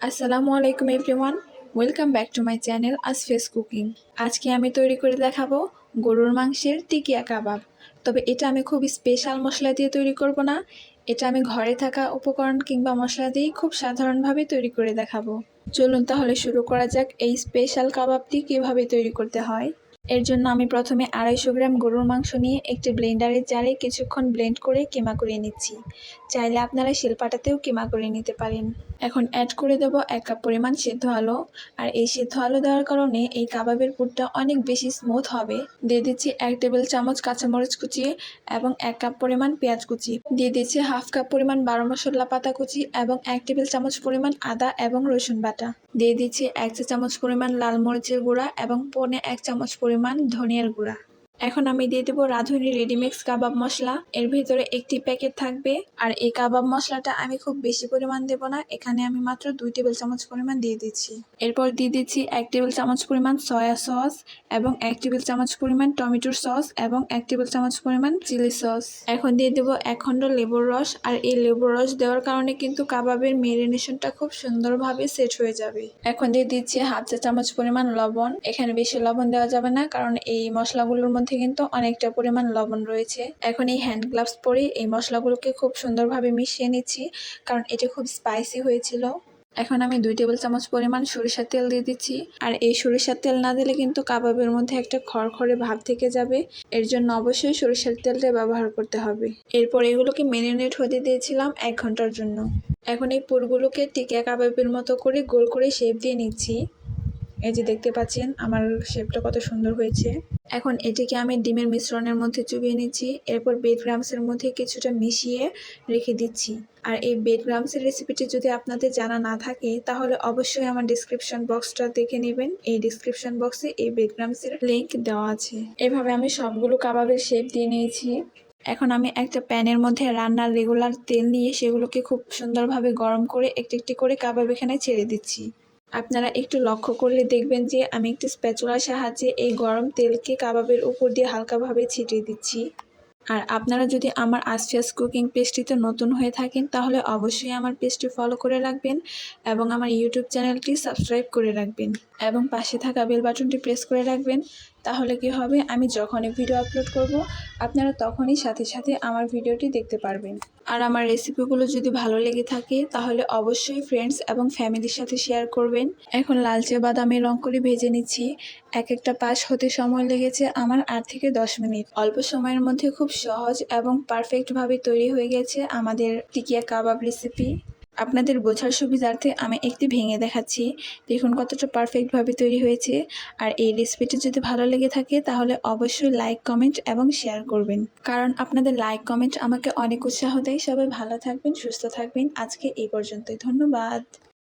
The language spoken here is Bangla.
আসসালামু আলাইকুম everyone, welcome back to my channel Asfes cooking. আজকে আমি তৈরি করে দেখাবো গরুর মাংসের টিকিয়া কাবাব। তবে এটা আমি খুব স্পেশাল মশলা দিয়ে তৈরি করব না, এটা আমি ঘরে থাকা উপকরণ কিংবা মশলা দিয়েই খুব সাধারণভাবে তৈরি করে দেখাবো। চলুন তাহলে শুরু করা যাক এই স্পেশাল কাবাবটি কিভাবে তৈরি করতে হয়। এর জন্য আমি প্রথমে 250 গ্রাম গরুর মাংস নিয়ে একটি ব্লেন্ডারের জারে কিছুক্ষণ ব্লেন্ড করে কিমা করে নিচ্ছি। চাইলে আপনারা শিলপাটাতেও কিমা করে নিতে পারেন। এখন অ্যাড করে দেব 1 কাপ পরিমাণ সিদ্ধ আলু। আর এই সিদ্ধ আলু দেওয়ার কারণে এই কাবাবের পুরটা অনেক বেশি স্মুথ হবে। দিয়ে দিচ্ছি 1 টেবিল চামচ কাঁচামরিচ কুচি এবং 1 কাপ পরিমাণ পেঁয়াজ কুচি। দিয়ে দিচ্ছি হাফ কাপ পরিমাণ 12 মশলা পাতা কুচি এবং 1 টেবিল চামচ পরিমাণ আদা এবং রসুন বাটা। দিয়ে দিচ্ছি 1 চা চামচ পরিমাণ লাল মরিচের গুঁড়া এবং 1 চামচ পরিমাণ ধনিয়ার গুঁড়া। এখন আমি দিয়ে দেবো রাঁধুনি রেডিমিক্স কাবাব মশলা। এর ভিতরে একটি প্যাকেট থাকবে। আর এই কাবাব মশলাটা আমি খুব বেশি পরিমাণ দেব না, এখানে আমি মাত্র 2 টেবিল চামচ পরিমাণ দিয়ে দিচ্ছি। এরপর দিয়ে দিচ্ছি 1 টেবিল চামচ পরিমাণ সয়া সস এবং 1 টেবিল চামচ পরিমাণ টমেটোর সস এবং 1 টেবিল চামচ পরিমাণ চিলি সস। এখন দিয়ে দেবো 1 খণ্ড লেবুর রস। আর এই লেবুর রস দেওয়ার কারণে কিন্তু কাবাবের মেরিনেশনটা খুব সুন্দরভাবে সেট হয়ে যাবে। এখন দিয়ে দিচ্ছি হাফ চা চামচ পরিমাণ লবণ। এখানে বেশি লবণ দেওয়া যাবে না, কারণ এই মশলাগুলোর মধ্যে কিন্তু অনেকটা পরিমাণ লবণ রয়েছে। এখন এই হ্যান্ড গ্লাভস পরে এই মশলাগুলোকে খুব সুন্দরভাবে মিশিয়ে নিচ্ছি, কারণ এটা খুব স্পাইসি হয়েছিল। এখন আমি 2 টেবিল চামচ পরিমাণ সরিষার তেল দিয়ে দিচ্ছি। আর এই সরিষার তেল না দিলে কিন্তু কাবাবের মধ্যে একটা খড়খড়ে ভাব থেকে যাবে, এর জন্য অবশ্যই সরিষার তেলটা ব্যবহার করতে হবে। এরপর এগুলোকে মেরিনেট হতে দিয়েছিলাম 1 ঘন্টার জন্য। এখন এই পুরগুলোকে টিকিয়া কাবাবের মতো করে গোল করে শেপ দিয়ে নিচ্ছি। এই যে দেখতে পাচ্ছেন আমার শেপটা কত সুন্দর হয়েছে। এখন এটিকে আমি ডিমের মিশ্রণের মধ্যে চুবিয়ে নিচ্ছি। এরপর বেড ক্রামসের মধ্যে কিছুটা মিশিয়ে রেখে দিচ্ছি। আর এই বেড ক্রামসের রেসিপিটি যদি আপনাদের জানা না থাকে তাহলে অবশ্যই আমার ডিসক্রিপশন বক্সটা দেখে নেবেন। এই ডিসক্রিপশন বক্সে এই বেড ক্রামসের লিঙ্ক দেওয়া আছে। এভাবে আমি সবগুলো কাবাবের শেপ দিয়ে নিয়েছি। এখন আমি একটা প্যানের মধ্যে রান্নার রেগুলার তেল নিয়ে সেগুলোকে খুব সুন্দরভাবে গরম করে একটি একটি করে কাবাব এখানে ছেড়ে দিচ্ছি। আপনারা একটু লক্ষ্য করলে দেখবেন যে আমি একটি স্প্যাচুলার সাহায্যে এই গরম তেলকে কাবাবের উপর দিয়ে হালকাভাবে ছিটিয়ে দিচ্ছি। আর আপনারা যদি আমার আসফিয়াস কুকিং পেজটিতে নতুন হয়ে থাকেন তাহলে অবশ্যই আমার পেজটি ফলো করে রাখবেন এবং আমার ইউটিউব চ্যানেলটি সাবস্ক্রাইব করে রাখবেন এবং পাশে থাকা বেল বাটনটি প্রেস করে রাখবেন। তাহলে কি হবে, আমি যখনই ভিডিও আপলোড করব আপনারা তখনই সাথে সাথে আমার ভিডিওটি দেখতে পারবেন। আর আমার রেসিপিগুলো যদি ভালো লেগে থাকে তাহলে অবশ্যই ফ্রেন্ডস এবং ফ্যামিলির সাথে শেয়ার করবেন। এখন লালচে বাদামি রং করে ভেজে নিচ্ছি। এক একটা পাশ হতে সময় লেগেছে আমার 8 থেকে 10 মিনিট। অল্প সময়ের মধ্যে খুব সহজ এবং পারফেক্টভাবে তৈরি হয়ে গেছে আমাদের টিকিয়া কাবাব রেসিপি। আপনাদের বোঝার সুবিধার্থে আমি একটি ভেঙে দেখাচ্ছি। দেখুন কতটা পারফেক্টভাবে তৈরি হয়েছে। আর এই রেসিপিটি যদি ভালো লেগে থাকে তাহলে অবশ্যই লাইক, কমেন্ট এবং শেয়ার করবেন, কারণ আপনাদের লাইক কমেন্ট আমাকে অনেক উৎসাহ দেয়। সবাই ভালো থাকবেন, সুস্থ থাকবেন। আজকে এই পর্যন্তই, ধন্যবাদ।